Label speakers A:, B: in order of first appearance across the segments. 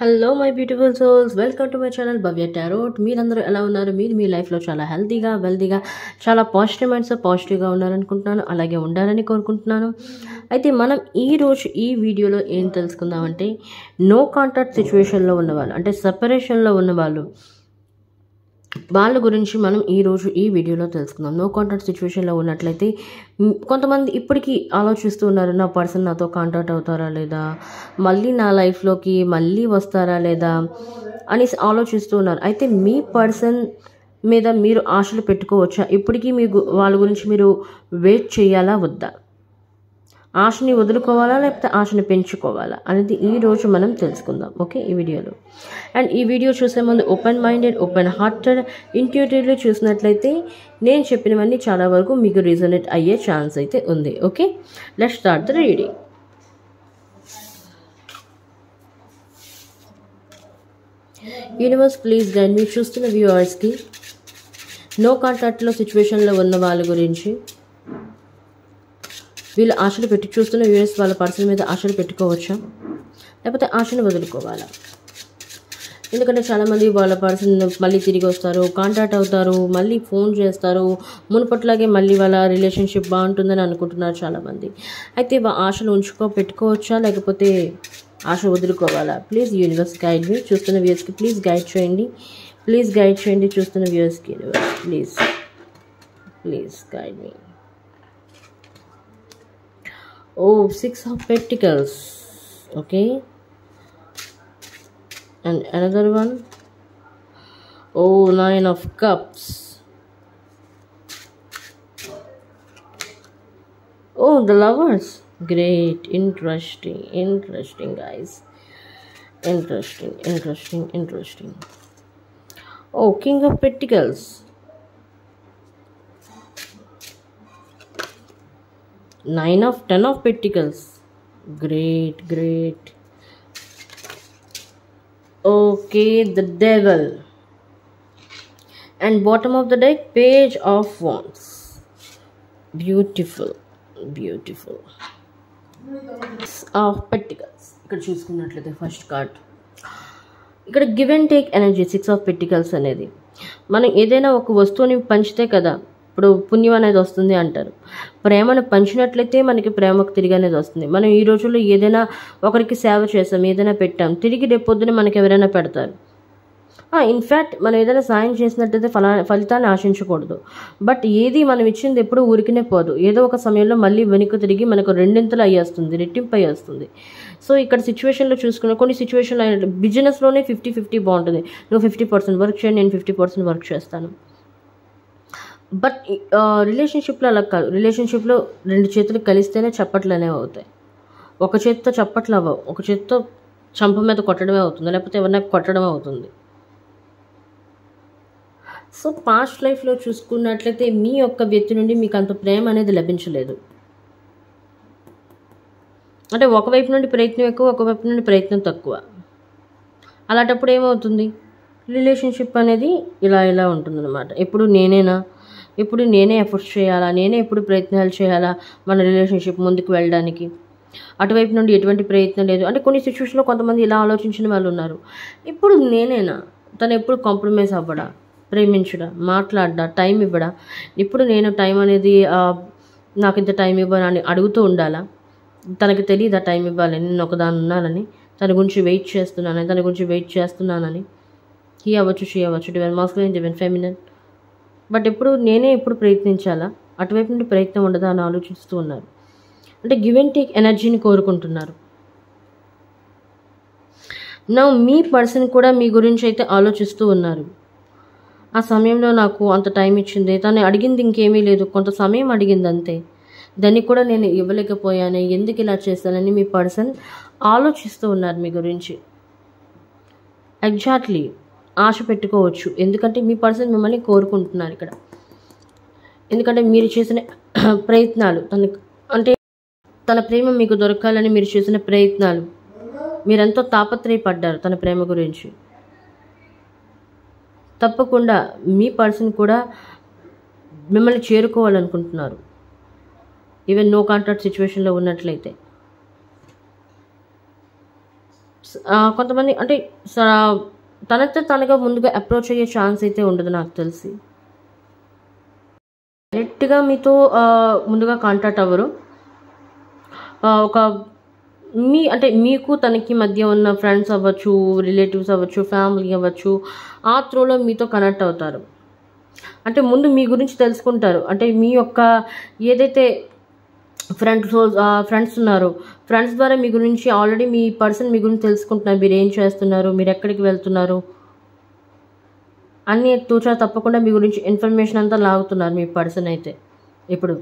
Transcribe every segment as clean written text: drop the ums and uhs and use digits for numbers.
A: Hello my beautiful souls, welcome to my channel Bhavya tarot. మీరందరూ ఎలా ఉన్నారు? మీరు మీ లైఫ్లో చాలా హెల్తీగా, వెల్తీగా, చాలా పాజిటివ్ మైండ్స్ పాజిటివ్గా ఉండాలనుకుంటున్నాను. అలాగే ఉండాలని కోరుకుంటున్నాను. అయితే మనం ఈరోజు ఈ వీడియోలో ఏం తెలుసుకుందామంటే, నో కాంటాక్ట్ సిచ్యువేషన్లో ఉన్నవాళ్ళు, అంటే సెపరేషన్లో ఉన్నవాళ్ళు, వాళ్ళ గురించి మనం ఈరోజు ఈ వీడియోలో తెలుసుకుందాం. నో కాంటాక్ట్ సిచ్యువేషన్లో ఉన్నట్లయితే కొంతమంది ఇప్పటికీ ఆలోచిస్తూ ఉన్నారు, నా పర్సన్ నాతో కాంటాక్ట్ అవుతారా లేదా, మళ్ళీ నా లైఫ్లోకి మళ్ళీ వస్తారా లేదా అనేసి ఆలోచిస్తూ ఉన్నారు. అయితే మీ పర్సన్ మీద మీరు ఆశలు పెట్టుకోవచ్చా? ఇప్పటికీ మీకు వాళ్ళ గురించి మీరు వెయిట్ చేయాలా వద్దా? ఆశని వదులుకోవాలా లేకపోతే ఆశని పెంచుకోవాలా అనేది ఈరోజు మనం తెలుసుకుందాం, ఓకే, ఈ వీడియోలో. అండ్ ఈ వీడియో చూసే ముందు open minded, open hearted, intuitively చూసినట్లయితే నేను చెప్పినవన్నీ చాలా వరకు మీకు రీజనేట్ అయ్యే ఛాన్స్ అయితే ఉంది. Okay, let's start the reading. Universe please guide me. చూస్తున్న వ్యూవర్స్కి నో కాంటాక్ట్లో సిచ్యువేషన్లో ఉన్న వాళ్ళ గురించి, వీళ్ళు ఆశలు పెట్టి చూస్తున్న వ్యూవర్స్ వాళ్ళ పర్సన్ మీద ఆశలు పెట్టుకోవచ్చా లేకపోతే ఆశను వదులుకోవాలా? ఎందుకంటే చాలామంది వాళ్ళ పర్సన్ మళ్ళీ తిరిగి వస్తారు, కాంటాక్ట్ అవుతారు, మళ్ళీ ఫోన్ చేస్తారు, మునుపట్లాగే మళ్ళీ వాళ్ళ రిలేషన్షిప్ బాగుంటుందని అనుకుంటున్నారు చాలామంది. అయితే ఆశలు పెట్టుకోవచ్చా లేకపోతే ఆశ వదులుకోవాలా? Please universe guide me. చూస్తున్న వ్యూవర్స్కి ప్లీజ్ గైడ్ చేయండి, ప్లీజ్ గైడ్ చేయండి. చూస్తున్న వ్యూవర్స్కి universe please please guide me. Oh, 6 of Pentacles. Okay. And another one. Oh, 9 of Cups. Oh, the Lovers. Great. Interesting guys. Interesting. Oh, King of Pentacles. 10 of Pentacles. Great. Okay, the Devil. And bottom of the deck, Page of Wands. Beautiful. Of Pentacles. ఇక్కడ చూసుకున్నట్లయితే first card, ఇక్కడ give and take energy. 6 of Pentacles అనేది మనం ఏదైనా ఒక వస్తువుని పంచితే కదా ఇప్పుడు పుణ్యం అనేది వస్తుంది అంటారు. ప్రేమను పంచినట్లయితే మనకి ప్రేమకు తిరిగి అనేది వస్తుంది. మనం ఈ రోజుల్లో ఏదైనా ఒకరికి సేవ చేసాం, ఏదైనా పెట్టాం, తిరిగి రేపు పొద్దున మనకి ఎవరైనా పెడతారు. ఇన్ఫ్యాక్ట్ మనం ఏదైనా సాయం చేసినట్లయితే ఫలితాన్ని ఆశించకూడదు. బట్ ఏది మనం ఇచ్చింది ఎప్పుడు ఊరికినే పోదు, ఏదో ఒక సమయంలో మళ్ళీ వెనుక తిరిగి మనకు రెండింతలు అయ్యేస్తుంది, రెట్టింపు అయ్యేస్తుంది. సో ఇక్కడ సిచ్యువేషన్లో చూసుకున్న కొన్ని సిచ్యువేషన్లో బిజినెస్లోనే 50-50 బాగుంటుంది. నువ్వు 50% వర్క్ చేయండి, నేను 50% వర్క్ చేస్తాను. బట్ రిలేషన్షిప్లో అలా కాదు. రిలేషన్షిప్లో 2 చేతులు కలిస్తేనే చప్పట్లు అనేవి అవుతాయి. ఒక చేతితో చప్పట్లు అవ్వవు, ఒక చేతితో చంప మీద కొట్టడమే అవుతుంది, లేకపోతే ఎవరినైనా కొట్టడమే అవుతుంది. సో పాస్ట్ లైఫ్లో చూసుకున్నట్లయితే మీ యొక్క వ్యక్తి నుండి మీకు అంత ప్రేమ అనేది లభించలేదు. అంటే ఒకవైపు నుండి ప్రయత్నం ఎక్కువ, ఒకవైపు నుండి ప్రయత్నం తక్కువ. అలాంటప్పుడు ఏమవుతుంది, రిలేషన్షిప్ అనేది ఇలా ఉంటుందన్నమాట. ఇప్పుడు నేనే ఎఫర్ట్స్ చేయాలా, నేనే ఎప్పుడు ప్రయత్నాలు చేయాలా మన రిలేషన్షిప్ ముందుకు వెళ్ళడానికి. అటువైపు నుండి ఎటువంటి ప్రయత్నం లేదు. అంటే కొన్ని సిచ్యువేషన్లో కొంతమంది ఇలా ఆలోచించిన వాళ్ళు ఉన్నారు. ఇప్పుడు నేనేనా, తను ఎప్పుడు కాంప్రమైజ్ అవ్వడా, ప్రేమించడా, మాట్లాడ్డా, టైం ఇవ్వడా, ఇప్పుడు నేను టైం అనేది నాకు ఇంత టైం ఇవ్వని అడుగుతూ ఉండాలా? తనకి తెలియదా టైం ఇవ్వాలి, నేను ఒకదాన్ని ఉన్నానని, తన గురించి వెయిట్ చేస్తున్నానని. హీ అవ్వచ్చు, షీ అవ్వచ్చు, divine masculine, divine feminine. But నేనే ఎప్పుడు ప్రయత్నించాలా, అటువైపు నుండి ప్రయత్నం ఉండదా అని ఆలోచిస్తూ ఉన్నారు. అంటే గివ్ అండ్ టేక్ ఎనర్జీని కోరుకుంటున్నారు. నా మీ పర్సన్ కూడా మీ గురించి అయితే ఆలోచిస్తూ ఉన్నారు. ఆ సమయంలో నాకు అంత టైం ఇచ్చింది, తను అడిగింది ఇంకేమీ లేదు, కొంత సమయం అడిగింది అంతే, దాన్ని కూడా నేను ఇవ్వలేకపోయాను, ఎందుకు ఇలా చేశానని మీ పర్సన్ ఆలోచిస్తూ ఉన్నారు మీ గురించి. ఎగ్జాక్ట్లీ ఆశ పెట్టుకోవచ్చు, ఎందుకంటే మీ పర్సన్ మిమ్మల్ని కోరుకుంటున్నారు ఇక్కడ. ఎందుకంటే మీరు చేసిన ప్రయత్నాలు తన ప్రేమ మీకు దొరకాలని మీరు చేసిన ప్రయత్నాలు, మీరెంతో తాపత్రయపడ్డారు తన ప్రేమ గురించి. తప్పకుండా మీ పర్సన్ కూడా మిమ్మల్ని చేరుకోవాలనుకుంటున్నారు, ఈవెన్ నో కాంటాక్ట్ సిచ్యువేషన్లో ఉన్నట్లయితే. కొంతమంది అంటే తనతో తనగా ముందుగా అప్రోచ్ అయ్యే ఛాన్స్ అయితే ఉండదు నాకు తెలిసి. డైరెక్ట్గా మీతో ముందుగా కాంటాక్ట్ అవ్వరు. ఒక అంటే మీకు తనకి మధ్య ఉన్న ఫ్రెండ్స్ అవ్వచ్చు, రిలేటివ్స్ అవ్వచ్చు, ఫ్యామిలీ అవ్వచ్చు, ఆ త్రోలో మీతో కనెక్ట్ అవుతారు. అంటే ముందు మీ గురించి తెలుసుకుంటారు. అంటే మీ యొక్క ఏదైతే ఫ్రెండ్స్ ఉన్నారో ఫ్రెండ్స్ ద్వారా మీ గురించి ఆల్రెడీ మీ పర్సన్ మీ గురించి తెలుసుకుంటున్నారు. మీరు ఏం చేస్తున్నారు, మీరు ఎక్కడికి వెళ్తున్నారు అన్నీ తూచా తప్పకుండా మీ గురించి ఇన్ఫర్మేషన్ అంతా లాగుతున్నారు మీ పర్సన్ అయితే. ఇప్పుడు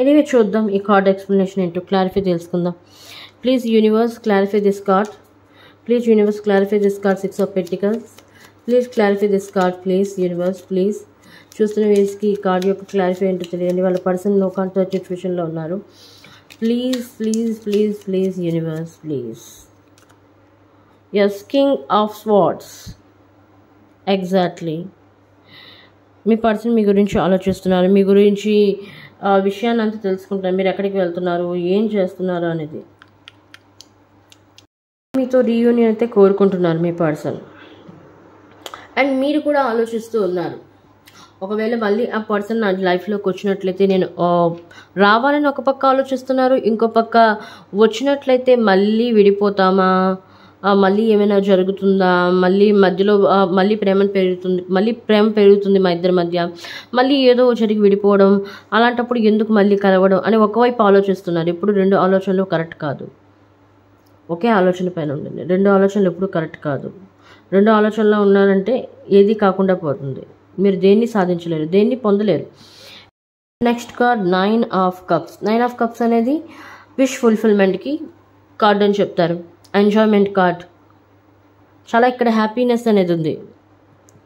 A: ఎనీవే చూద్దాం ఈ కార్డ్ ఎక్స్ప్లెనేషన్ ఏంటో, క్లారిఫై తెలుసుకుందాం. Please universe clarify this card. Please universe clarify this card 6 of Pentacles. Please clarify this card please universe please. చూస్తున్న వేస్కి ఈ కార్డ్ యొక్క క్లారిఫై ఏంటో తెలియండి. వాళ్ళ పర్సన్ నో కాంటాక్ట్ సిచ్యువేషన్లో ఉన్నారు. Please please please please universe please. Yes, king of swords. Exactly మీ person మీ గురించి ఆలోచిస్తున్నారు. మీ గురించి విషయాన్ని అంతా తెలుసుకుంటారు. మీరు ఎక్కడికి వెళ్తున్నారు, ఏం చేస్తున్నారు అనేది. మీతో రీయూనియన్ అయితే కోరుకుంటున్నారు మీ పర్సన్. అండ్ మీరు కూడా ఆలోచిస్తూ ఉన్నారు, ఒకవేళ మళ్ళీ ఆ పర్సన్ నా లైఫ్లోకి వచ్చినట్లయితే నేను రావాలని ఒక పక్క ఆలోచిస్తున్నారు. ఇంకో పక్క వచ్చినట్లయితే మళ్ళీ విడిపోతామా, మళ్ళీ ఏమైనా జరుగుతుందా, మళ్ళీ మధ్యలో మళ్ళీ ప్రేమ పెరుగుతుంది మా ఇద్దరి మధ్య, మళ్ళీ ఏదో జరిగి విడిపోవడం, అలాంటప్పుడు ఎందుకు మళ్ళీ కలవడం అని ఒకవైపు ఆలోచిస్తున్నారు. ఇప్పుడు 2 ఆలోచనలు కరెక్ట్ కాదు. ఒకే ఆలోచన పైన ఉండండి. 2 ఆలోచనలు ఎప్పుడు కరెక్ట్ కాదు. 2 ఆలోచనలో ఉన్నారంటే ఏది కాకుండా పోతుంది. మీరు దేన్ని సాధించలేరు, దేన్ని పొందలేరు. Next card 9 of Cups. 9 of Cups అనేది విష్ ఫుల్ఫిల్మెంట్కి కార్డ్ అని చెప్తారు. Enjoyment card. చాలా ఇక్కడ హ్యాపీనెస్ అనేది ఉంది.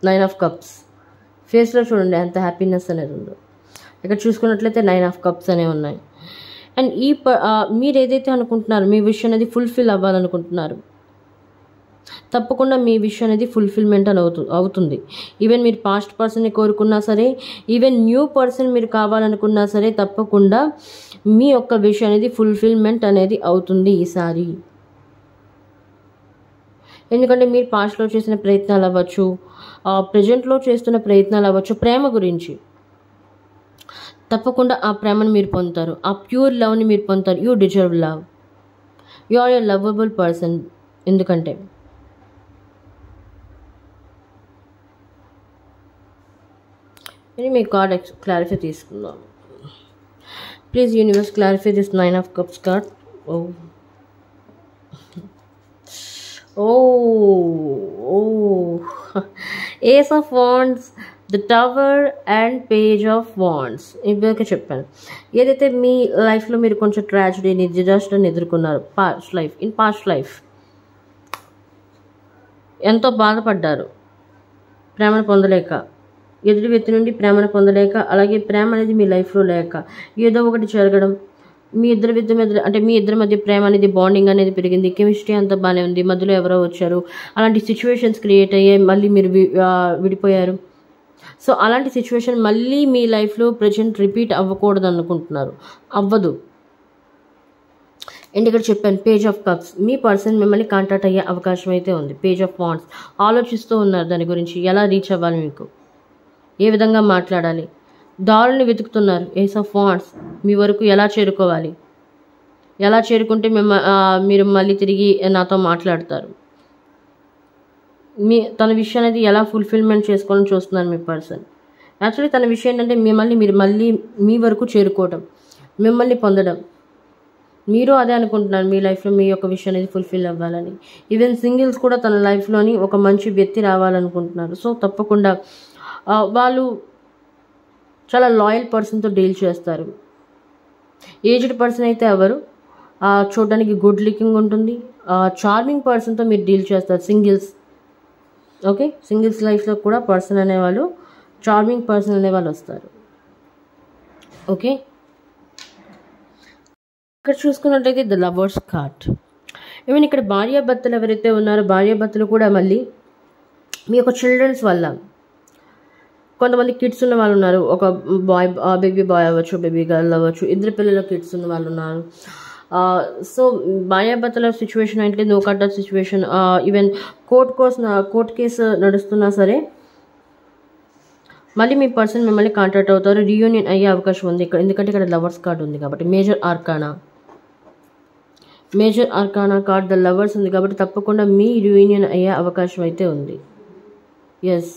A: 9 of Cups ఫేస్లో చూడండి ఎంత హ్యాపీనెస్ అనేది ఉందో. ఇక్కడ చూసుకున్నట్లయితే 9 of Cups అనేవి ఉన్నాయి. అండ్ మీరు ఏదైతే అనుకుంటున్నారో మీ విష్ అనేది ఫుల్ఫిల్ అవ్వాలనుకుంటున్నారు, తప్పకుండా మీ విష్ అనేది ఫుల్ఫిల్మెంట్ అని అవుతుంది. ఈవెన్ మీరు పాస్ట్ పర్సన్ని కోరుకున్నా సరే, ఈవెన్ న్యూ పర్సన్ మీరు కావాలనుకున్నా సరే, తప్పకుండా మీ యొక్క విష్ అనేది ఫుల్ఫిల్మెంట్ అనేది అవుతుంది ఈసారి. ఎందుకంటే మీరు పాస్ట్లో చేసిన ప్రయత్నాలు అవ్వచ్చు, ప్రజెంట్లో చేస్తున్న ప్రయత్నాలు అవ్వచ్చు, ప్రేమ గురించి తప్పకుండా ఆ ప్రేమను మీరు పొందుతారు. ఆ ప్యూర్ లవ్ని మీరు పొందుతారు. You deserve love. You are a lovable person. ఎందుకంటే ఇది మీ కార్డ్ క్లారిఫై తీసుకుందాం. Please universe clarify this 9 of Cups card. Ace of Wands, the Tower and Page of Wands. ఇప్పటికే చెప్పాను, ఏదైతే మీ లైఫ్లో మీరు కొంచెం ట్రాజడీని, డిజాస్టర్ని ఎదుర్కొన్నారు పాస్ట్ లైఫ్ ఎంతో బాధపడ్డారు ప్రేమను పొందలేక, ఎదుటి వ్యక్తి నుండి ప్రేమను పొందలేక, అలాగే ప్రేమ అనేది మీ లైఫ్లో లేక ఏదో ఒకటి జరగడం, మీ ఇద్దరి మధ్య ప్రేమ అనేది, బాండింగ్ అనేది పెరిగింది, కెమిస్ట్రీ అంతా బాగానే ఉంది, మధ్యలో ఎవరో వచ్చారు, అలాంటి సిచ్యువేషన్స్ క్రియేట్ అయ్యాయి, మళ్ళీ మీరు విడిపోయారు. సో అలాంటి సిచ్యువేషన్ మళ్ళీ మీ లైఫ్లో ప్రజెంట్ రిపీట్ అవ్వకూడదు అనుకుంటున్నారు, అవ్వదు. అండ్ ఇక్కడ చెప్పాను page of cups, me person మిమ్మల్ని కాంటాక్ట్ అయ్యే అవకాశం అయితే ఉంది. పేజ్ ఆఫ్ వాండ్స్, ఆలోచిస్తూ ఉన్నారు దాని గురించి, ఎలా రీచ్ అవ్వాలి, మీకు ఏ విధంగా మాట్లాడాలి, దారుల్ని వెతుకుతున్నారు. ఏస్ ఆఫ్ వాండ్స్, మీ వరకు ఎలా చేరుకోవాలి, ఎలా చేరుకుంటే మీరు మళ్ళీ తిరిగి నాతో మాట్లాడతారు, తన విషయం అనేది ఎలా ఫుల్ఫిల్మెంట్ చేసుకోవాలని చూస్తున్నారు మీ పర్సన్. యాక్చువల్లీ తన విషయం ఏంటంటే మీరు మళ్ళీ మీ వరకు చేరుకోవడం, మిమ్మల్ని పొందడం. మీరు అదే అనుకుంటున్నారు, మీ లైఫ్లో మీ యొక్క విషయం అనేది ఫుల్ఫిల్ అవ్వాలని. ఈవెన్ సింగిల్స్ కూడా తన లైఫ్లోని ఒక మంచి వ్యక్తి రావాలనుకుంటున్నారు. సో తప్పకుండా వాళ్ళు చాలా లాయల్ పర్సన్తో డీల్ చేస్తారు. ఏజ్డ్ పర్సన్ అయితే ఎవరు, చూడడానికి గుడ్ లుకింగ్ ఉంటుంది, చార్మింగ్ పర్సన్తో మీరు డీల్ చేస్తారు. ఓకే, సింగిల్స్ లైఫ్లో కూడా పర్సన్ అనేవాళ్ళు, చార్మింగ్ పర్సన్ అనేవాళ్ళు వస్తారు. ఓకే, ఇక్కడ చూసుకున్నట్లయితే ద లవర్స్ కార్డ్. ఈవెన్ ఇక్కడ భార్యాభర్తలు ఎవరైతే ఉన్నారో, భార్యాభర్తలు కూడా మళ్ళీ మీ యొక్క చిల్డ్రన్స్ వల్ల, కొంతమంది కిడ్స్ ఉన్న వాళ్ళు ఉన్నారు, ఒక బేబీ బాయ్ అవ్వచ్చు, బేబీ గర్ల్ అవ్వచ్చు, ఇద్దరు పిల్లల కిడ్స్ ఉన్న వాళ్ళు ఉన్నారు. సో భార్యాభర్తల సిచ్యువేషన్ అంటే no contact situation, even court case నడుస్తున్నా సరే మళ్ళీ మీ పర్సన్ మిమ్మల్ని కాంటాక్ట్ అవుతారు, రీయూనియన్ అయ్యే అవకాశం ఉంది ఇక్కడ. ఎందుకంటే ఇక్కడ లవర్స్ కార్డ్ ఉంది కాబట్టి, major arcana card the lovers ఉంది కాబట్టి తప్పకుండా మీ రీయూనియన్ అయ్యే అవకాశం అయితే ఉంది. ఎస్,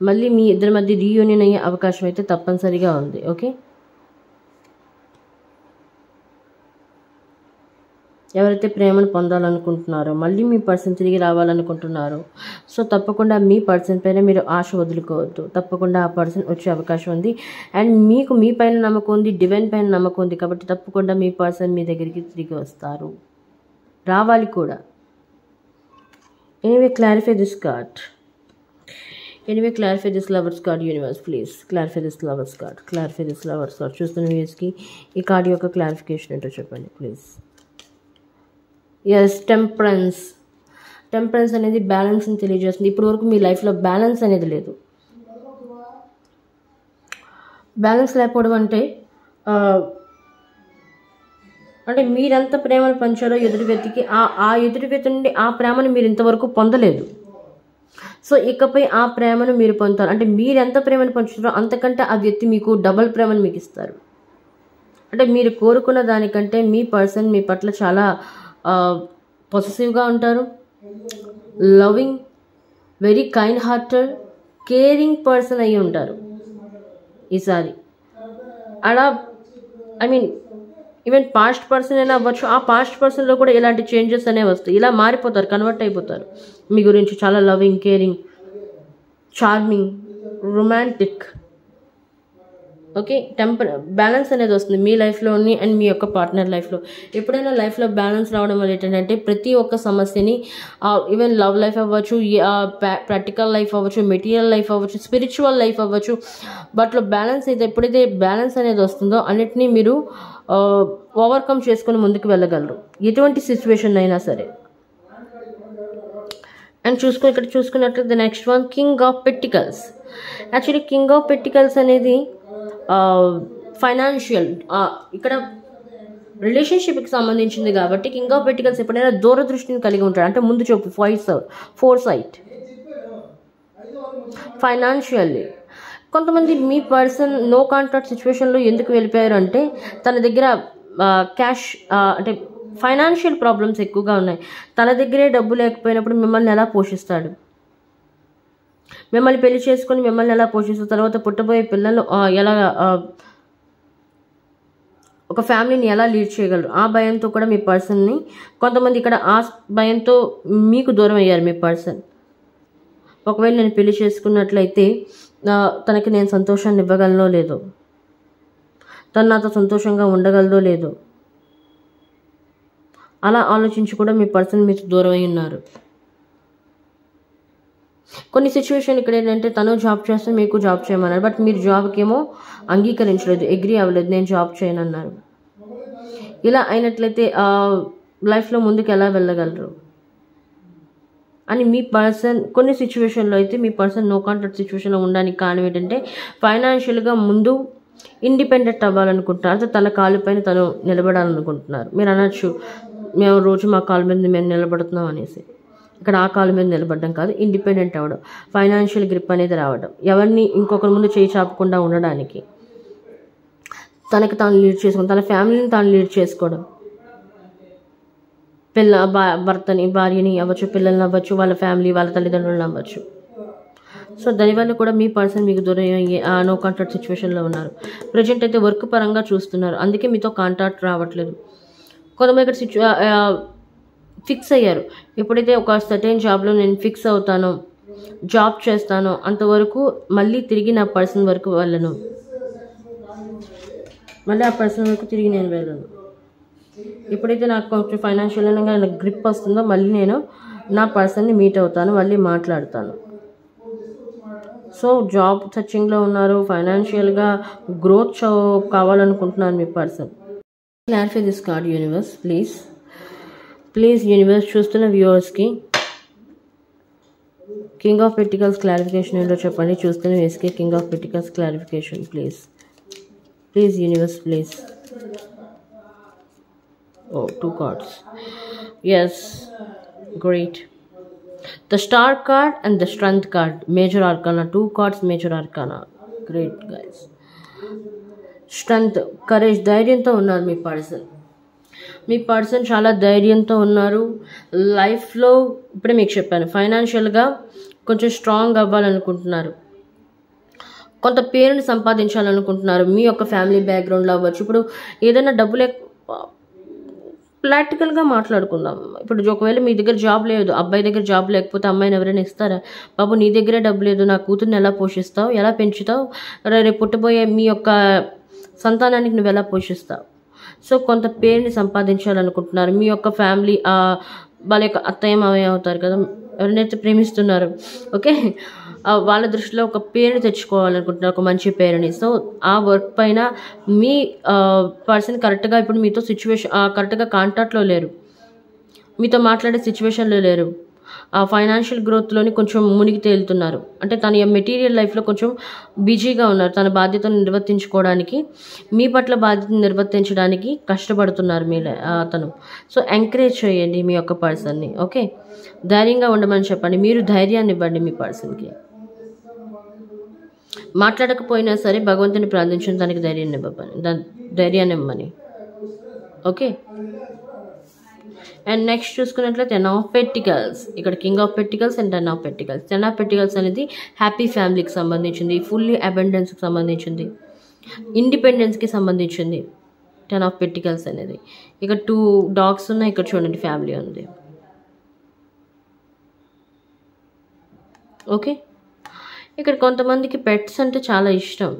A: మళ్ళీ మీ ఇద్దరి మధ్య రీయూనియన్ అయ్యే అవకాశం అయితే తప్పనిసరిగా ఉంది. ఓకే, ఎవరైతే ప్రేమను పొందాలనుకుంటున్నారో, మళ్ళీ మీ పర్సన్ తిరిగి రావాలనుకుంటున్నారో, సో తప్పకుండా మీ పర్సన్ పైన మీరు ఆశ వదులుకోవద్దు. తప్పకుండా ఆ పర్సన్ వచ్చే అవకాశం ఉంది. అండ్ మీకు మీ పైన నమ్మకం ఉంది, డివైన్ పైన నమ్మకం ఉంది కాబట్టి తప్పకుండా మీ పర్సన్ మీ దగ్గరికి తిరిగి వస్తారు, రావాలి కూడా. Anyway clarify this card. Clarify this lovers card, universe, please. Clarify this lovers card. చూస్తున్న వ్యూస్కి ఈ కార్డ్ యొక్క క్లారిఫికేషన్ ఏంటో చెప్పండి ప్లీజ్. ఎస్, టెంపరెన్స్ అనేది బ్యాలెన్స్ని తెలియజేస్తుంది. ఇప్పటి వరకు మీ లైఫ్లో బ్యాలెన్స్ అనేది లేదు. బ్యాలెన్స్ లేకపోవడం అంటే మీరెంత ప్రేమను పంచారో ఎదుటి వ్యక్తికి, ఆ ఎదుటి వ్యక్తి నుండి ఆ ప్రేమను మీరు ఇంతవరకు పొందలేదు. సో ఇకపై ఆ ప్రేమను మీరు పొందుతారు. అంటే మీరు ఎంత ప్రేమను పంచుతారో అంతకంటే ఆ వ్యక్తి మీకు డబల్ ప్రేమను మీకు ఇస్తారు. అంటే మీరు కోరుకున్న దానికంటే మీ పర్సన్ మీ పట్ల చాలా పొసెసివ్గా ఉంటారు, loving, very kind hearted, caring person అయ్యి ఉంటారు ఈసారి. అలా ఈవెన్ పాస్ట్ పర్సన్ అయినా అవ్వచ్చు, ఆ పాస్ట్ పర్సన్లో కూడా ఇలాంటి చేంజెస్ అనేవి వస్తాయి. ఇలా మారిపోతారు, కన్వర్ట్ అయిపోతారు మీ గురించి. చాలా loving, caring, charming, romantic. Okay, balance అనేది వస్తుంది మీ లైఫ్లోని అండ్ మీ యొక్క పార్ట్నర్ లైఫ్లో. ఎప్పుడైనా లైఫ్లో బ్యాలెన్స్ రావడం వల్ల ఏంటంటే ప్రతి ఒక్క సమస్యని, ఈవెన్ లవ్ లైఫ్ అవ్వచ్చు, ప్రాక్టికల్ లైఫ్ అవ్వచ్చు, మెటీరియల్ లైఫ్ అవ్వచ్చు, స్పిరిచువల్ లైఫ్ అవ్వచ్చు, బట్లో బ్యాలెన్స్ అయితే ఎప్పుడైతే బ్యాలెన్స్ అనేది వస్తుందో అన్నిటినీ మీరు ఓవర్కమ్ చేసుకొని ముందుకు వెళ్ళగలరు ఎటువంటి సిచ్యువేషన్ అయినా సరే. అండ్ ఇక్కడ చూసుకున్నట్లయితే next one king of pentacles. Actually king of pentacles అనేది ఫైనాన్షియల్, ఇక్కడ రిలేషన్షిప్కి సంబంధించింది కాబట్టి కింగ్ ఆఫ్ పెంటికల్స్ ఎప్పుడైనా దూరదృష్టిని కలిగి ఉంటాడు. అంటే ముందు చూపు, ఫోర్ సైట్, ఫైనాన్షియల్లీ. కొంతమంది మీ పర్సన్ నో కాంటాక్ట్ సిచ్యువేషన్లో ఎందుకు వెళ్ళిపోయారు అంటే తన దగ్గర క్యాష్, అంటే ఫైనాన్షియల్ ప్రాబ్లమ్స్ ఎక్కువగా ఉన్నాయి. తన దగ్గరే డబ్బు లేకపోయినప్పుడు మిమ్మల్ని ఎలా పోషిస్తాడు? మిమ్మల్ని పెళ్లి చేసుకొని మిమ్మల్ని ఎలా పోషిస్తారు? తర్వాత పుట్టబోయే పిల్లలు ఎలా, ఒక ఫ్యామిలీని ఎలా లీడ్ చేయగలరు? ఆ భయంతో కూడా మీ పర్సన్ని, కొంతమంది ఇక్కడ ఆ భయంతో మీకు దూరం అయ్యారు మీ పర్సన్. ఒకవేళ నేను పెళ్లి చేసుకున్నట్లయితే తనకి నేను సంతోషాన్ని ఇవ్వగలనో లేదో, తను నాతో సంతోషంగా ఉండగలదో లేదో, అలా ఆలోచించి కూడా మీ పర్సన్ మీకు దూరం అయి ఉన్నారు. కొన్ని సిచ్యువేషన్ ఇక్కడ ఏంటంటే తను జాబ్ చేస్తే మీకు జాబ్ చేయమన్నారు, బట్ మీరు జాబ్కి ఏమో అంగీకరించలేదు, అగ్రీ అవ్వలేదు, నేను జాబ్ చేయనన్నారు. ఇలా అయినట్లయితే లైఫ్లో ముందుకు ఎలా వెళ్ళగలరు అని మీ పర్సన్, కొన్ని సిచ్యువేషన్లో అయితే మీ పర్సన్ నో కాంటాక్ట్ సిచ్యువేషన్లో ఉండడానికి కారణం ఏంటంటే ఫైనాన్షియల్గా ముందు ఇండిపెండెంట్ అవ్వాలనుకుంటున్నారు, అంటే తన కాళ్ళపైన తను నిలబడాలనుకుంటున్నారు. మీరు అనొచ్చు మేము రోజు మా కాళ్ళ మీద మేము నిలబడుతున్నాం అనేసి. ఇక్కడ ఆ కాళ్ళ మీద నిలబడడం కాదు, ఇండిపెండెంట్ అవ్వడం, ఫైనాన్షియల్ గ్రిప్ అనేది రావడం, ఎవరిని ఇంకొకరి ముందు చేయి చాపకుండా ఉండడానికి, తనకి తాను లీడ్ చేసుకోవడం, తన ఫ్యామిలీని తాను లీడ్ చేసుకోవడం, భర్తని, భార్యని అవ్వచ్చు, పిల్లల్ని అవ్వచ్చు, వాళ్ళ ఫ్యామిలీ, వాళ్ళ తల్లిదండ్రులను అవ్వచ్చు. సో దానివల్ల కూడా మీ పర్సన్ మీకు దూరం అయ్యే నో కాంటాక్ట్ సిచ్యువేషన్లో ఉన్నారు. ప్రజెంట్ అయితే వర్క్ పరంగా చూస్తున్నారు, అందుకే మీతో కాంటాక్ట్ రావట్లేదు. కొంతమంది ఇక్కడ ఫిక్స్ అయ్యారు. ఎప్పుడైతే ఒక సర్టెన్ జాబ్లో నేను ఫిక్స్ అవుతానో, జాబ్ చేస్తానో అంతవరకు మళ్ళీ తిరిగి నా పర్సన్ వరకు వెళ్ళను, మళ్ళీ ఆ పర్సన్ వరకు తిరిగి నేను వెళ్ళను. ఎప్పుడైతే నాకు కొంచెం ఫైనాన్షియల్గా నాకు గ్రిప్ వస్తుందో మళ్ళీ నేను నా పర్సన్ని మీట్ అవుతాను, మళ్ళీ మాట్లాడతాను. సో జాబ్ సర్చింగ్లో ఉన్నారు, ఫైనాన్షియల్గా గ్రోత్ కావాలనుకుంటున్నారు మీ person. Clarify this card universe please universe. చూస్తున్న వ్యూవర్స్కి కింగ్ ఆఫ్ పెంటికల్స్ క్లారిఫికేషన్ ఏంటో చెప్పండి. చూస్తున్న వ్యూవర్స్కి king of pentacles clarification please universe please. Oh, 2 cards. Yes, great. The star card and the strength card, major arcana. 2 cards, major arcana. Great, guys. Strength, courage, ధైర్యంతో ఉన్నారు మీ person చాలా ధైర్యంతో ఉన్నారు లైఫ్లో. ఇప్పుడే మీకు చెప్పాను, ఫైనాన్షియల్గా కొంచెం స్ట్రాంగ్ అవ్వాలనుకుంటున్నారు, కొంత పేరుని సంపాదించాలనుకుంటున్నారు. మీ యొక్క ఫ్యామిలీ బ్యాక్గ్రౌండ్లో అవ్వచ్చు. ఇప్పుడు ఏదైనా డబ్బులే ప్రాక్టికల్గా మాట్లాడుకుందాం. ఇప్పుడు ఒకవేళ మీ దగ్గర జాబ్ లేదు, అబ్బాయి దగ్గర జాబ్ లేకపోతే అమ్మాయిని ఎవరైనా ఇస్తారా? బాబు నీ దగ్గరే డబ్బు లేదు, నా కూతుర్ని ఎలా పోషిస్తావు, ఎలా పెంచుతావు, రేపు పుట్టబోయే మీ యొక్క సంతానానికి నువ్వు ఎలా పోషిస్తావు? సో కొంత పేరుని సంపాదించాలనుకుంటున్నారు. మీ యొక్క ఫ్యామిలీ వాళ్ళ యొక్క అత్తయ్య మామయ్య అవుతారు కదా, ఎవరినైతే ప్రేమిస్తున్నారు, ఓకే, వాళ్ళ దృష్టిలో ఒక పేరుని తెచ్చుకోవాలనుకుంటున్నారు, ఒక మంచి పేరుని. సో ఆ వర్క్ పైన మీ పర్సన్ కరెక్ట్గా ఇప్పుడు మీతో కరెక్ట్గా కాంటాక్ట్లో లేరు, మీతో మాట్లాడే సిచ్యువేషన్లో లేరు. ఆ ఫైనాన్షియల్ గ్రోత్లోని కొంచెం మునిగి తేలుతున్నారు. అంటే తన మెటీరియల్ లైఫ్లో కొంచెం బిజీగా ఉన్నారు. తన బాధ్యతను నిర్వర్తించుకోవడానికి, మీ పట్ల బాధ్యతను నిర్వర్తించడానికి కష్టపడుతున్నారు అతను. సో ఎంకరేజ్ చేయండి మీ యొక్క పర్సన్ని, ఓకే. ధైర్యంగా ఉండమని చెప్పండి, మీరు ధైర్యాన్ని ఇవ్వండి మీ పర్సన్కి. మాట్లాడకపోయినా సరే భగవంతుని ప్రార్థించిన దానికి ధైర్యాన్ని ఇవ్వమని, ఓకే. అండ్ నెక్స్ట్ చూసుకున్నట్లయితే 10 of Pentacles. ఇక్కడ king of pentacles and 10 of Pentacles. 10 of Pentacles అనేది హ్యాపీ ఫ్యామిలీకి సంబంధించింది, ఫుల్లీ అబెండెన్స్కి సంబంధించింది, ఇండిపెండెన్స్కి సంబంధించింది 10 of Pentacles అనేది. ఇక్కడ 2 dogs ఉన్నాయి, ఇక్కడ చూడండి ఫ్యామిలీ ఉంది, ఓకే. ఇక్కడ కొంతమందికి పెట్స్ అంటే చాలా ఇష్టం,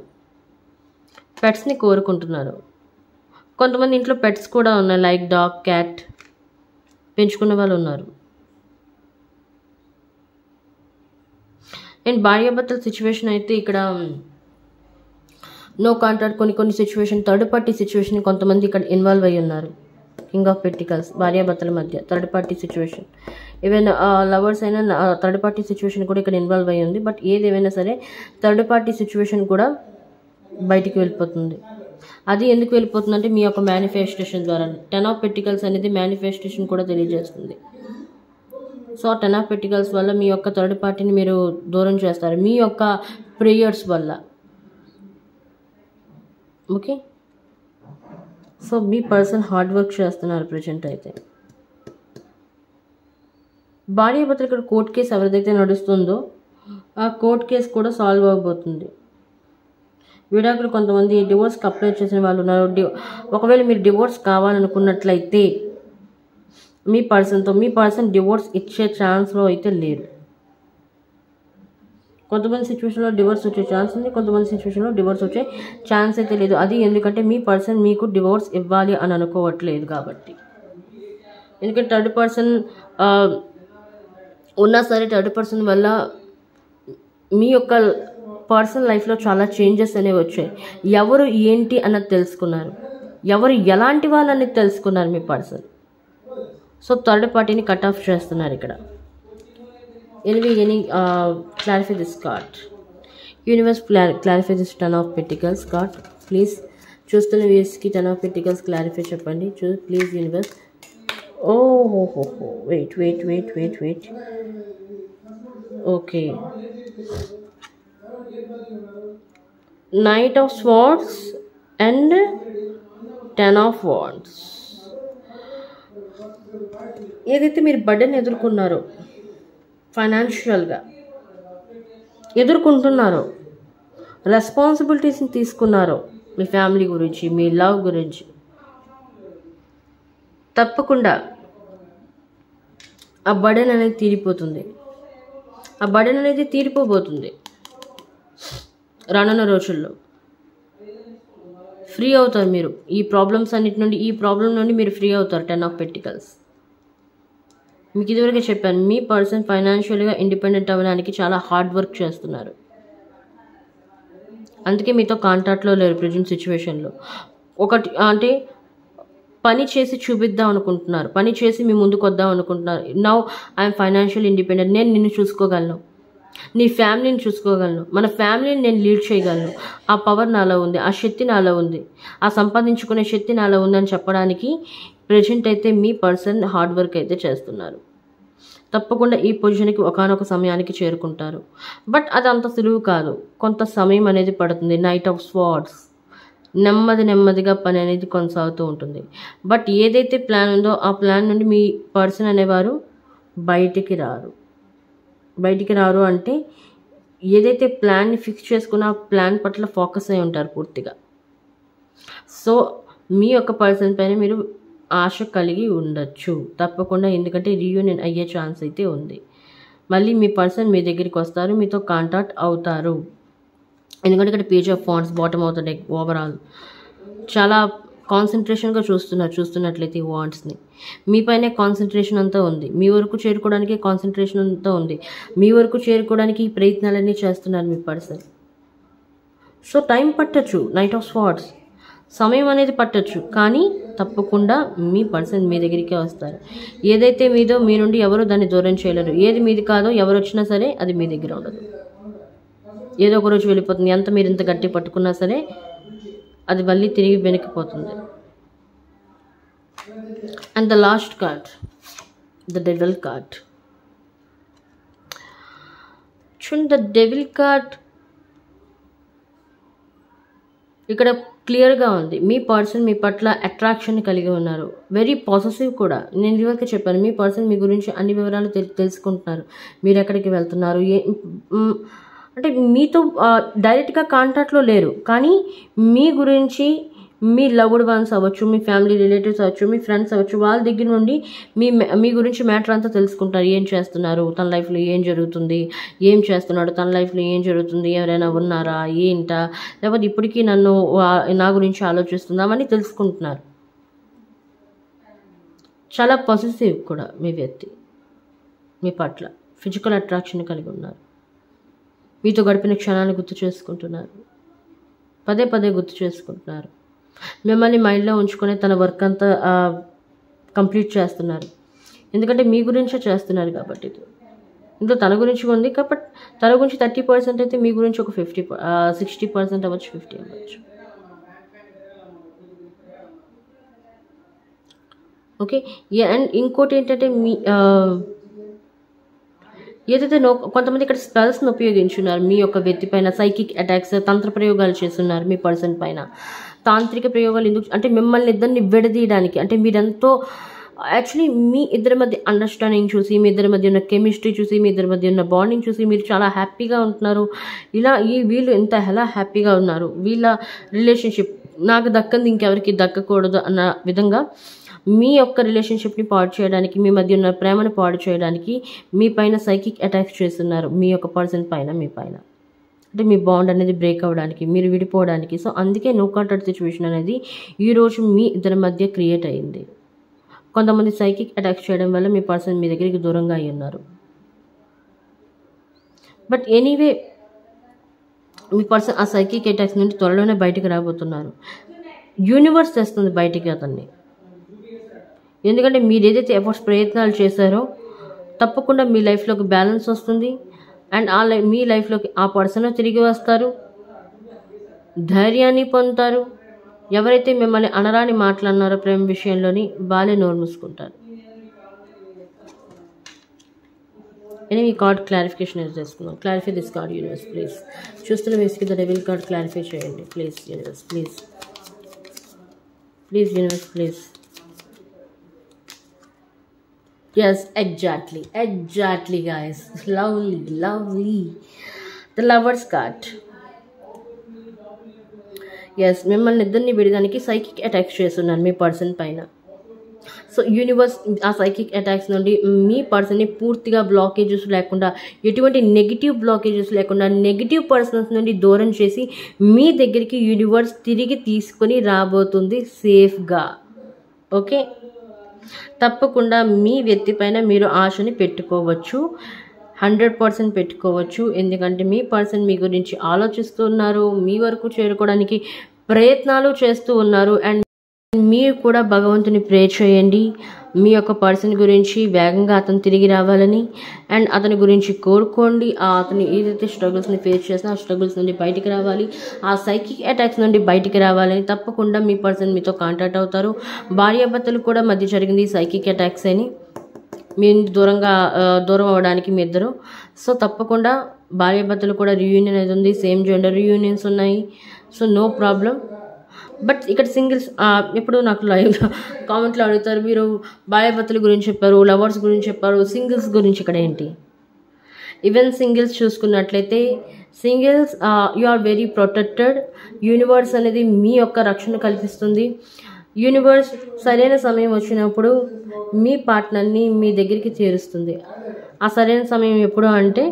A: పెట్స్ని కోరుకుంటున్నారు. కొంతమంది ఇంట్లో పెట్స్ కూడా ఉన్నాయి, లైక్ డాగ్, క్యాట్ పెంచుకున్న వాళ్ళు ఉన్నారు. అండ్ భార్యాభర్తల సిచ్యువేషన్ అయితే ఇక్కడ నో కాంటాక్ట్, కొన్ని సిచ్యువేషన్, థర్డ్ పార్టీ సిచ్యువేషన్ కొంతమంది ఇక్కడ ఇన్వాల్వ్ అయ్యి ఉన్నారు. కింగ్ ఆఫ్ పెటికల్స్, భార్యాభర్తల మధ్య third party situation. Even lovers అయినా థర్డ్ పార్టీ సిచ్యువేషన్ కూడా ఇక్కడ ఇన్వాల్వ్ అయ్యి ఉంది. బట్ ఏదేమైనా సరే థర్డ్ పార్టీ సిచ్యువేషన్ కూడా బయటికి వెళ్ళిపోతుంది. అది ఎందుకు వెళ్ళిపోతుందంటే మీ యొక్క మేనిఫెస్టేషన్ ద్వారా. 10 of Pentacles అనేది మేనిఫెస్టేషన్ కూడా తెలియజేస్తుంది. సో 10 of Pentacles వల్ల మీ యొక్క థర్డ్ పార్టీని మీరు దూరం చేస్తారు, మీ యొక్క ప్రేయర్స్ వల్ల, ఓకే. సో మీ పర్సన్ హార్డ్ వర్క్ చేస్తున్నారు ప్రజెంట్ అయితే. భార్యాభర్తలు ఇక్కడ కోర్ట్ కేసు ఎవరిదైతే నడుస్తుందో ఆ కోర్ట్ కేసు కూడా సాల్వ్ అవబోతుంది. విడాకులు కొంతమంది డివోర్స్కి అప్లై చేసిన వాళ్ళు ఉన్నారు. ఒకవేళ మీరు డివోర్స్ కావాలనుకున్నట్లయితే మీ పర్సన్ డివోర్స్ ఇచ్చే ఛాన్స్లో అయితే లేరు. కొంతమంది సిచ్యువేషన్లో డివోర్స్ వచ్చే ఛాన్స్ ఉంది, కొంతమంది సిచ్యువేషన్లో డివోర్స్ వచ్చే ఛాన్స్ అయితే లేదు. అది ఎందుకంటే మీ పర్సన్ మీకు డివోర్స్ ఇవ్వాలి అని అనుకోవట్లేదు కాబట్టి. ఎందుకంటే థర్డ్ పర్సన్ ఉన్నా సరే థర్డ్ పర్సన్ వల్ల మీ యొక్క పర్సనల్ లైఫ్లో చాలా చేంజెస్ అనేవి వచ్చాయి. ఎవరు ఏంటి అన్నది తెలుసుకున్నారు, ఎవరు ఎలాంటి వాళ్ళు అనేది తెలుసుకున్నారు మీ పర్సన్. సో థర్డ్ పార్టీని కట్ ఆఫ్ చేస్తున్నారు ఇక్కడ. Any clarify this card. Universe clarify this 10 of Pentacles card please. చూస్తున్న వ్యూస్కి 10 of Pentacles క్లారిఫై చెప్పండి ప్లీజ్ యూనివర్స్. ఓహో wait okay. Knight of Swords and 10 of Wands. ఏదైతే మీరు బర్డెన్ ఎదుర్కొన్నారో, ఫైనాన్షియల్గా ఎదుర్కొంటున్నారో, రెస్పాన్సిబిలిటీస్ని తీసుకున్నారో మీ ఫ్యామిలీ గురించి, మీ లవ్ గురించి, తప్పకుండా ఆ బర్డెన్ అనేది తీరిపోతుంది. ఆ బర్డెన్ అనేది తీరిపోబోతుంది రానున్న రోజుల్లో. ఫ్రీ అవుతారు మీరు ఈ ప్రాబ్లమ్స్ అన్నిటి నుండి. ఈ ప్రాబ్లం నుండి మీరు ఫ్రీ అవుతారు. 10 of Pentacles. మీకు ఇదివరకే చెప్పాను, మీ పర్సన్ ఫైనాన్షియల్గా ఇండిపెండెంట్ అవ్వడానికి చాలా హార్డ్ వర్క్ చేస్తున్నారు. అందుకే మీతో కాంటాక్ట్లో లేరు ప్రజెంట్ సిచ్యువేషన్లో. ఒకటి అంటే పని చేసి చూపిద్దాం అనుకుంటున్నారు, పని చేసి మీ ముందుకు వద్దాం అనుకుంటున్నారు. నౌ ఐఎమ్ ఫైనాన్షియల్ ఇండిపెండెంట్, నేను నిన్ను చూసుకోగలను, నీ ఫ్యామిలీని చూసుకోగలను, మన ఫ్యామిలీని నేను లీడ్ చేయగలను, ఆ పవర్ నాలో ఉంది, ఆ శక్తి నాలో ఉంది, ఆ సంపాదించుకునే శక్తి నాలో ఉందని చెప్పడానికి ప్రెజెంట్ అయితే మీ పర్సన్ హార్డ్ వర్క్ అయితే చేస్తున్నారు. తప్పకుండా ఈ పొజిషన్కి ఒకానొక సమయానికి చేరుకుంటారు. బట్ అది అంత సులువు కాదు, కొంత సమయం అనేది పడుతుంది. నైట్ ఆఫ్ స్వార్డ్స్, నెమ్మదిగా పని అనేది కొనసాగుతూ ఉంటుంది. బట్ ఏదైతే ప్లాన్ ఉందో ఆ ప్లాన్ నుండి మీ పర్సన్ అనేవారు బయటికి రారు అంటే ఏదైతే ప్లాన్ని ఫిక్స్ చేసుకున్న ఆ ప్లాన్ పట్ల ఫోకస్ అయి ఉంటారు పూర్తిగా. సో మీ యొక్క పర్సన్ పైన మీరు ఆశ కలిగి ఉండొచ్చు తప్పకుండా, ఎందుకంటే రీయూనియన్ అయ్యే ఛాన్స్ అయితే ఉంది. మళ్ళీ మీ పర్సన్ మీ దగ్గరికి వస్తారు, మీతో కాంటాక్ట్ అవుతారు. ఎందుకంటే ఇక్కడ page of wands bottom of the deck overall చాలా కాన్సన్ట్రేషన్గా చూస్తున్నట్లయితే ఈ వాండ్స్ని మీ పైనే కాన్సన్ట్రేషన్ అంతా ఉంది. మీ వరకు చేరుకోవడానికి కాన్సన్ట్రేషన్ అంతా ఉంది. మీ వరకు చేరుకోవడానికి ఈ ప్రయత్నాలన్నీ చేస్తున్నారు మీ పర్సన్. సో టైం పట్టచ్చు, నైట్ ఆఫ్ స్వార్డ్స్ సమయం అనేది పట్టచ్చు, కానీ తప్పకుండా మీ పర్సన్ మీ దగ్గరికే వస్తారు. ఏదైతే మీదో మీ నుండి ఎవరు దాన్ని దూరం చేయలేరు. ఏది మీది కాదో ఎవరు వచ్చినా సరే అది మీ దగ్గర ఉండదు, ఏదో ఒక రోజు వెళ్ళిపోతుంది. ఎంత మీరు ఇంత గట్టి పట్టుకున్నా సరే అది మళ్ళీ తిరిగి వెనక్కిపోతుంది. And the last card, the devil card. చూడండి, ద డెవిల్ కార్డ్ ఇక్కడ క్లియర్గా ఉంది. మీ పర్సన్ మీ పట్ల అట్రాక్షన్ కలిగి ఉన్నారు, వెరీ పాజిటివ్ కూడా. నేను ఇదివరకు చెప్పాను, మీ పర్సన్ మీ గురించి అన్ని వివరాలు తెలుసుకుంటున్నారు. మీరు ఎక్కడికి వెళ్తున్నారు, అంటే మీతో డైరెక్ట్గా కాంటాక్ట్లో లేరు, కానీ మీ గురించి మీ లవ్డ్ వన్స్ అవ్వచ్చు, మీ ఫ్యామిలీ రిలేటివ్స్ అవ్వచ్చు, మీ ఫ్రెండ్స్ అవ్వచ్చు, వాళ్ళ దగ్గర నుండి మీ గురించి మ్యాటర్ అంతా తెలుసుకుంటారు. ఏం చేస్తున్నారు, తన లైఫ్లో ఏం జరుగుతుంది, ఏం చేస్తున్నాడు, తన లైఫ్లో ఏం జరుగుతుంది, ఎవరైనా ఉన్నారా, ఏంటా, లేకపోతే ఇప్పటికీ నా గురించి ఆలోచిస్తుందా అని తెలుసుకుంటున్నారు. చాలా పాజిటివ్ కూడా మీ వ్యక్తి మీ పట్ల ఫిజికల్ అట్రాక్షన్ కలిగి ఉన్నారు. మీతో గడిపిన క్షణాన్ని గుర్తు చేసుకుంటున్నారు, పదే గుర్తు చేసుకుంటున్నారు. మిమ్మల్ని మైండ్లో ఉంచుకొని తన వర్క్ అంతా కంప్లీట్ చేస్తున్నారు. ఎందుకంటే మీ గురించే చేస్తున్నారు కాబట్టి. ఇందులో తన గురించి ఉంది కాబట్టి తన గురించి 30% అయితే మీ గురించి ఒక 60% అవ్వచ్చు, 50 అవ్వచ్చు. ఓకే. అండ్ ఇంకోటి ఏంటంటే మీ ఏదైతే కొంతమంది ఇక్కడ స్పెల్స్ని ఉపయోగించున్నారు మీ యొక్క వ్యక్తి పైన, సైకిక్ అటాక్స్, తంత్ర ప్రయోగాలు చేస్తున్నారు మీ పర్సన్ పైన. తాంత్రిక ప్రయోగాలు ఎందుకు అంటే మిమ్మల్ని ఇద్దరిని విడదీయడానికి. అంటే మీరెంతో యాక్చువల్లీ మీ ఇద్దరి మధ్య అండర్స్టాండింగ్ చూసి, మీ ఇద్దరి మధ్య ఉన్న కెమిస్ట్రీ చూసి, మీ ఇద్దరి మధ్య ఉన్న బాండింగ్ చూసి మీరు చాలా హ్యాపీగా ఉంటున్నారు. వీళ్ళు ఎలా హ్యాపీగా ఉన్నారు, వీళ్ళ రిలేషన్షిప్ నాకు దక్కంది ఇంకెవరికి దక్కకూడదు అన్న విధంగా మీ యొక్క రిలేషన్షిప్ని పాడు చేయడానికి, మీ మధ్య ఉన్న ప్రేమను పాడు చేయడానికి మీ పైన సైకిక్ అటాక్స్ చేస్తున్నారు మీ యొక్క పర్సన్ పైన, మీ పైన. అంటే మీ బాండ్ అనేది బ్రేక్ అవ్వడానికి, మీరు విడిపోవడానికి. సో అందుకే నో కాంటాక్ట్ సిచ్యువేషన్ అనేది ఈరోజు మీ ఇద్దరి మధ్య క్రియేట్ అయ్యింది. కొంతమంది సైకిక్ అటాక్స్ చేయడం వల్ల మీ పర్సన్ మీ దగ్గరికి దూరంగా అయి ఉన్నారు. బట్ ఎనీవే మీ పర్సన్ ఆ సైకిక్ అటాక్స్ నుండి త్వరలోనే బయటికి రాబోతున్నారు. యూనివర్స్ తెస్తుంది బయటికి అతన్ని. ఎందుకంటే మీరు ఏదైతే ఎఫర్ట్స్ ప్రయత్నాలు చేశారో తప్పకుండా మీ లైఫ్లోకి బ్యాలెన్స్ వస్తుంది. అండ్ మీ లైఫ్లోకి ఆ పర్సన్ తిరిగి వస్తారు, ధైర్యాన్ని పొందుతారు. ఎవరైతే మిమ్మల్ని అనరాని మాట్లాడినారో ప్రేమ విషయంలోని వాళ్ళే నోరు మూసుకుంటారు. నేను ఈ కార్డ్ క్లారిఫికేషన్ చేసుకున్నాను. Clarify this card universe please. చూస్తున్న వేసుకి ద డెవిల్ కార్డ్ క్లారిఫై చేయండి please universe, please universe please. Yes, exactly guys, lovely the lovers card. Yes, మిమ్మల్ని ఇద్దరిని విడడానికి సైకిక్ అటాక్స్ చేస్తున్నారు మీ పర్సన్ పైన. సో యూనివర్స్ ఆ సైకిక్ అటాక్స్ నుండి మీ పర్సన్ని పూర్తిగా బ్లాకేజెస్ లేకుండా, ఎటువంటి నెగిటివ్ బ్లాకేజెస్ లేకుండా, నెగిటివ్ పర్సన్స్ నుండి దూరం చేసి మీ దగ్గరికి యూనివర్స్ తిరిగి తీసుకొని రాబోతుంది సేఫ్గా. ఓకే, తప్పకుండా మీ వ్యక్తి పైన మీరు ఆశని పెట్టుకోవచ్చు, 100% పెట్టుకోవచ్చు. ఎందుకంటే మీ పర్సన్ మీ గురించి ఆలోచిస్తున్నారు, మీ వరకు చేరుకోవడానికి ప్రయత్నాలు చేస్తూ ఉన్నారు. అండ్ మీరు కూడా భగవంతుని ప్రే చేయండి మీ యొక్క పర్సన్ గురించి వేగంగా అతను తిరిగి రావాలని, అండ్ అతని గురించి కోరుకోండి. అతను ఏదైతే స్ట్రగుల్స్ని ఫేస్ చేసినా ఆ స్ట్రగుల్స్ నుండి బయటికి రావాలి, ఆ సైకిక్ అటాక్స్ నుండి బయటికి రావాలని. తప్పకుండా మీ పర్సన్ మీతో కాంటాక్ట్ అవుతారు. భార్యాభర్తలు కూడా మధ్య జరిగింది సైకిక్ అటాక్స్ అని, మీ దూరం అవ్వడానికి మీ ఇద్దరు. సో తప్పకుండా భార్యాభర్తలు కూడా రీయూనియన్ అనేది ఉంది, సేమ్ జెండర్ రీయూనియన్స్ ఉన్నాయి. So no problem. బట్ ఇక్కడ సింగిల్స్ ఎప్పుడు నాకు లైవ్ కామెంట్లో అడుగుతారు, మీరు భార్యాభర్తల గురించి చెప్పారు, లవర్స్ గురించి చెప్పారు, సింగిల్స్ గురించి ఇక్కడ ఏంటి? ఈవెన్ సింగిల్స్ చూసుకున్నట్లయితే singles you are very protected. Universe అనేది మీ యొక్క రక్షణ కల్పిస్తుంది. యూనివర్స్ సరైన సమయం వచ్చినప్పుడు మీ పార్ట్నర్ని మీ దగ్గరికి చేరుస్తుంది. ఆ సరైన సమయం ఎప్పుడు అంటే,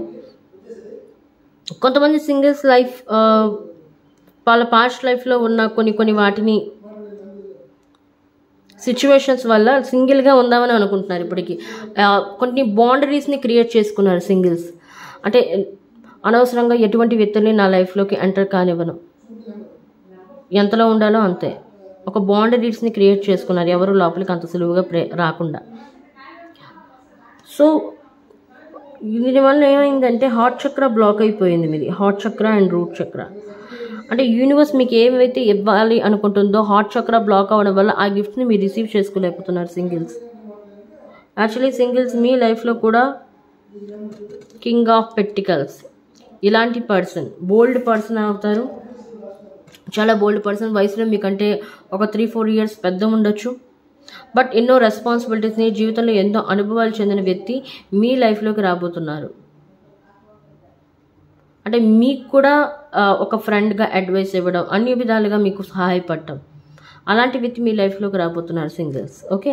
A: కొంతమంది సింగిల్స్ లైఫ్ వాళ్ళ పాస్ట్ లైఫ్లో ఉన్న కొన్ని వాటిని సిచ్యువేషన్స్ వల్ల సింగిల్గా ఉందామని అనుకుంటున్నారు. ఇప్పటికీ కొన్ని బౌండరీస్ని క్రియేట్ చేసుకున్నారు సింగిల్స్. అంటే అనవసరంగా ఎటువంటి వ్యక్తుల్ని నా లైఫ్లోకి ఎంటర్ కానివ్వను, ఎంతలో ఉండాలో అంతే. ఒక బౌండరీస్ని క్రియేట్ చేసుకున్నారు, ఎవరు లోపలికి అంత సులువుగా రాకుండా. సో దీనివల్ల ఏమైందంటే హార్ట్ చక్ర బ్లాక్ అయిపోయింది మీది, హార్ట్ చక్ర అండ్ రూట్ చక్ర. అంటే యూనివర్స్ మీకు ఏమైతే ఇవ్వాలి అనుకుంటుందో హార్ట్ చక్ర బ్లాక్ అవ్వడం వల్ల ఆ గిఫ్ట్ని మీరు రిసీవ్ చేసుకోలేకపోతున్నారు సింగిల్స్. యాక్చువల్లీ సింగిల్స్ మీ లైఫ్లో కూడా కింగ్ ఆఫ్ పెంటికల్స్ ఇలాంటి పర్సన్, బోల్డ్ పర్సన్ అవుతారు. చాలా బోల్డ్ పర్సన్. వయసులో మీకంటే ఒక 3-4 years పెద్ద ఉండొచ్చు. బట్ ఎన్నో రెస్పాన్సిబిలిటీస్ని, జీవితంలో ఎన్నో అనుభవాలు చెందిన వ్యక్తి మీ లైఫ్లోకి రాబోతున్నారు. అంటే మీకు కూడా ఒక ఫ్రెండ్గా అడ్వైస్ ఇవ్వడం, అన్ని విధాలుగా మీకు సహాయపడటం, అలాంటి వ్యక్తి మీ లైఫ్లోకి రాబోతున్నారు సింగిల్స్. ఓకే,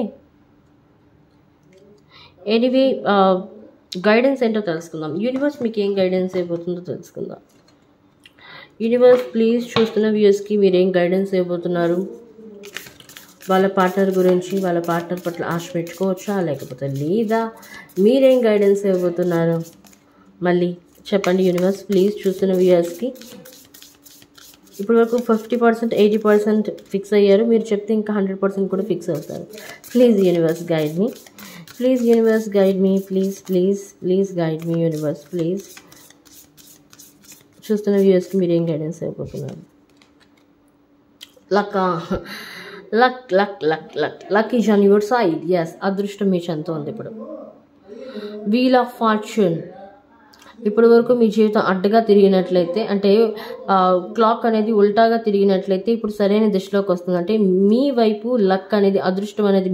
A: ఎనీవే గైడెన్స్ ఏంటో తెలుసుకుందాం. యూనివర్స్ మీకు ఏం గైడెన్స్ అయిపోతుందో తెలుసుకుందాం. యూనివర్స్ ప్లీజ్ చూస్తున్న వ్యూయర్స్కి మీరేం గైడెన్స్ అయిపోతున్నారు? వాళ్ళ పార్ట్నర్ గురించి, వాళ్ళ పార్ట్నర్ పట్ల ఆశ పెట్టుకోవచ్చా లేకపోతే లేదా? మీరేం గైడెన్స్ ఇవ్వబోతున్నారు మళ్ళీ చెప్పండి యూనివర్స్ ప్లీజ్ చూస్తున్న వ్యూయర్స్కి. ఇప్పటి వరకు 50%, 80% ఫిక్స్ అయ్యారు. మీరు చెప్తే ఇంకా 100% కూడా ఫిక్స్ అవుతారు. Please universe guide me, please universe guide me, please please please guide me universe please. చూస్తున్న వ్యూయర్స్కి మీరు ఏం గైడెన్స్ అయిపోతున్నారు? Luck luck luck luck luck luck is on your side. Yes, అదృష్టం మీ చెంత ఉంది ఇప్పుడు. Wheel of fortune. ఇప్పటి వరకు మీ జీవితం అడ్డగా తిరిగినట్లయితే, అంటే క్లాక్ అనేది ఉల్టాగా తిరిగినట్లయితే ఇప్పుడు సరైన దిశలోకి వస్తుంది. అంటే మీ వైపు లక్ అనేది, అదృష్టం అనేది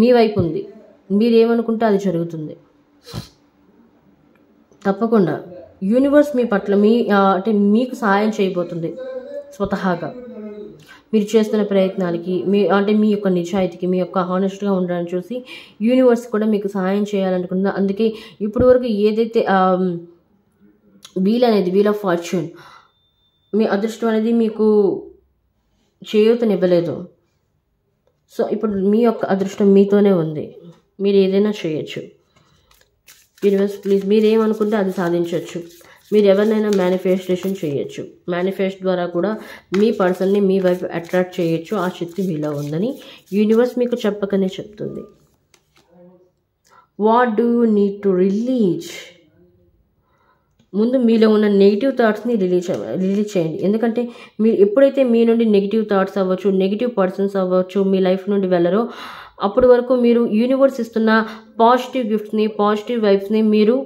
A: మీ వైపు ఉంది. మీరేమనుకుంటే అది జరుగుతుంది తప్పకుండా. యూనివర్స్ మీ పట్ల అంటే మీకు సహాయం చేయబోతుంది స్వతహాగా. మీరు చేస్తున్న ప్రయత్నాలకి, మీ యొక్క నిజాయితీకి, మీ యొక్క హానెస్ట్గా ఉండడాన్ని చూసి యూనివర్స్ కూడా మీకు సహాయం చేయాలనుకుంటున్నా. అందుకే ఇప్పటి వరకు ఏదైతే వీల్ ఆఫ్ ఫార్చ్యూన్, మీ అదృష్టం అనేది మీకు చేయూతనివ్వలేదు. సో ఇప్పుడు మీ యొక్క అదృష్టం మీతోనే ఉంది. మీరు ఏదైనా చేయొచ్చు. యూనివర్స్ ప్లీజ్ మీరేమనుకుంటే అది సాధించవచ్చు. మీరు ఎవరినైనా మేనిఫెస్టేషన్ చేయొచ్చు. మేనిఫెస్ట్ ద్వారా కూడా మీ పర్సన్ని మీ వైపు అట్రాక్ట్ చేయొచ్చు. ఆ శక్తి మీలో ఉందని యూనివర్స్ మీకు చెప్పకనే చెప్తుంది. What do you need to release? ముందు మీలో ఉన్న నెగిటివ్ థాట్స్ని రిలీజ్ చేయండి. ఎందుకంటే మీరు ఎప్పుడైతే మీ నుండి నెగిటివ్ థాట్స్ అవ్వచ్చు, నెగిటివ్ పర్సన్స్ అవ్వచ్చు మీ లైఫ్ నుండి వెళ్ళరో, అప్పటి వరకు మీరు యూనివర్స్ ఇస్తున్న పాజిటివ్ గిఫ్ట్స్ని, పాజిటివ్ వైబ్స్ని మీరు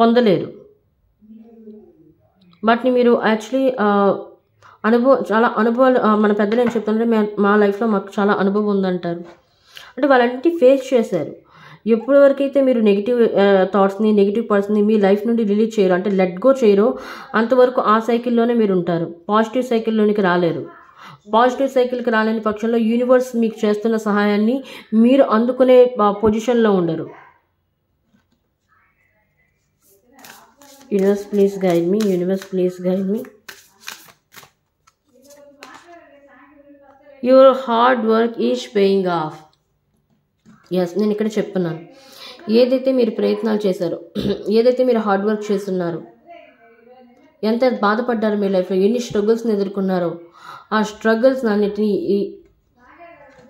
A: పొందలేరు. వాటిని మీరు యాక్చువల్లీ చాలా అనుభవాలు, మన పెద్దలు ఏం చెప్తుంటే మా లైఫ్లో మాకు చాలా అనుభవం ఉందంటారు. అంటే వాళ్ళంటి ఫేస్ చేశారు. ఎప్పటి వరకైతే మీరు నెగిటివ్ థాట్స్ని, నెగిటివ్ పర్సన్ని మీ లైఫ్ నుండి రిలీజ్ చేయరు, అంటే లెట్ గో చేయరో, అంతవరకు ఆ సైకిల్లోనే మీరు ఉంటారు. పాజిటివ్ సైకిల్లోనికి రాలేరు. పాజిటివ్ సైకిల్కి రాలేని పక్షంలో యూనివర్స్ మీకు చేస్తున్న సహాయాన్ని మీరు అందుకునే పొజిషన్లో ఉండరు. Universe please guide me, universe please guide me. Your hard work is paying off. Yes, నేను ఇక్కడ చెప్తున్నాను, ఏదైతే మీరు ప్రయత్నాలు చేశారో, ఏదైతే మీరు హార్డ్ వర్క్ చేస్తున్నారో, ఎంత బాధపడ్డారు మీ లైఫ్లో, ఎన్ని స్ట్రగుల్స్ని ఎదుర్కొన్నారో, ఆ స్ట్రగుల్స్ అన్నిటినీ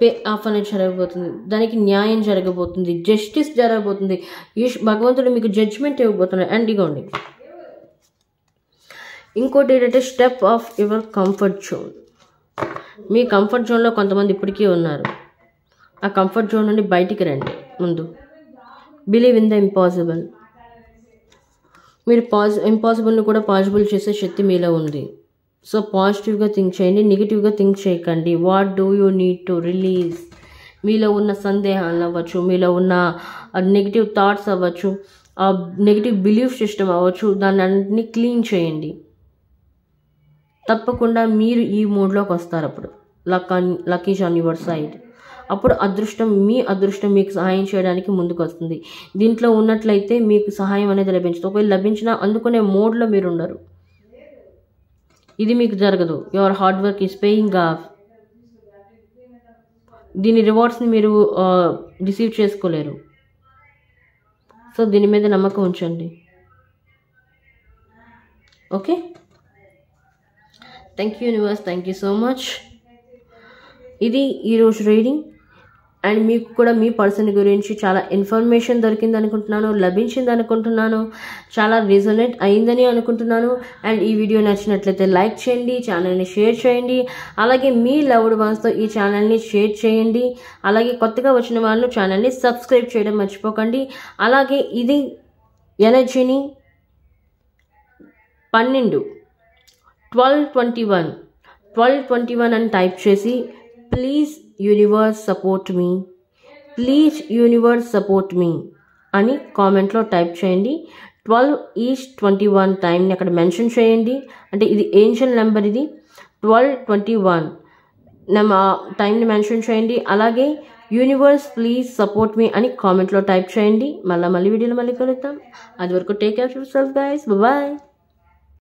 A: పే ఆఫ్ అనేది జరగబోతుంది, దానికి న్యాయం జరగబోతుంది, జస్టిస్ జరగబోతుంది, భగవంతుడు మీకు జడ్జ్మెంట్ ఇవ్వబోతున్నాడు. అండ్ ఇగోండి ఇంకోటి ఏంటంటే step of your comfort zone. Me comfort జోన్లో కొంతమంది ఇప్పటికీ ఉన్నారు. ఆ కంఫర్ట్ జోన్ నుండి బయటికి రండి. ముందు బిలీవ్ ఇన్ ద ఇంపాసిబుల్. మీరు ఇంపాసిబుల్ని కూడా పాసిబుల్ చేసే శక్తి మీలో ఉంది. సో పాజిటివ్గా థింక్ చేయండి, నెగిటివ్గా థింక్ చేయకండి. What do you need to release? మీలో ఉన్న సందేహాలు అవ్వచ్చు, మీలో ఉన్న నెగిటివ్ థాట్స్ అవ్వచ్చు, ఆ నెగిటివ్ బిలీఫ్ సిస్టమ్ అవ్వచ్చు, దాన్ని అన్నింటినీ క్లీన్ చేయండి. తప్పకుండా మీరు ఈ మూడ్లోకి వస్తారు. అప్పుడు luck is on your side. అప్పుడు మీ అదృష్టం మీకు సహాయం చేయడానికి ముందుకు వస్తుంది. దీంట్లో ఉన్నట్లయితే మీకు సహాయం అనేది లభించదు. ఒకవేళ లభించినా అందుకునే మోడ్లో మీరు ఉండరు. ఇది మీకు జరగదు. Your hard work is paying of. దీని రివార్డ్స్ని మీరు రిసీవ్ చేసుకోలేరు. సో దీని మీద నమ్మకం ఉంచండి. Okay, thank you universe, thank you so much. ఇది ఈరోజు రీడింగ్. అండ్ మీకు కూడా మీ పర్సన్ గురించి చాలా ఇన్ఫర్మేషన్ దొరికింది అనుకుంటున్నాను, లభించింది అనుకుంటున్నాను, చాలా రిజొనేట్ అయిందని అనుకుంటున్నాను. అండ్ ఈ వీడియో నచ్చినట్లయితే లైక్ చేయండి, ఛానల్ని షేర్ చేయండి, అలాగే మీ లవ్డ్ వన్స్తో ఈ ఛానల్ని షేర్ చేయండి. అలాగే కొత్తగా వచ్చిన వాళ్ళు ఛానల్ని సబ్స్క్రైబ్ చేయడం మర్చిపోకండి. అలాగే ఇది ఎనర్జీని 1221 అని టైప్ చేసి please universe support me, please universe support me అని కామెంట్లో టైప్ చేయండి. 12:21 టైంని అక్కడ మెన్షన్ చేయండి. అంటే ఇది ఏంజల్ నెంబర్, ఇది 12:21 టైంని మెన్షన్ చేయండి. అలాగే యూనివర్స్ ప్లీజ్ సపోర్ట్ మీ అని కామెంట్లో టైప్ చేయండి. మళ్ళీ వీడియోలో మళ్ళీ కలుద్దాం. అది వరకు take care of yourself guys. Bye.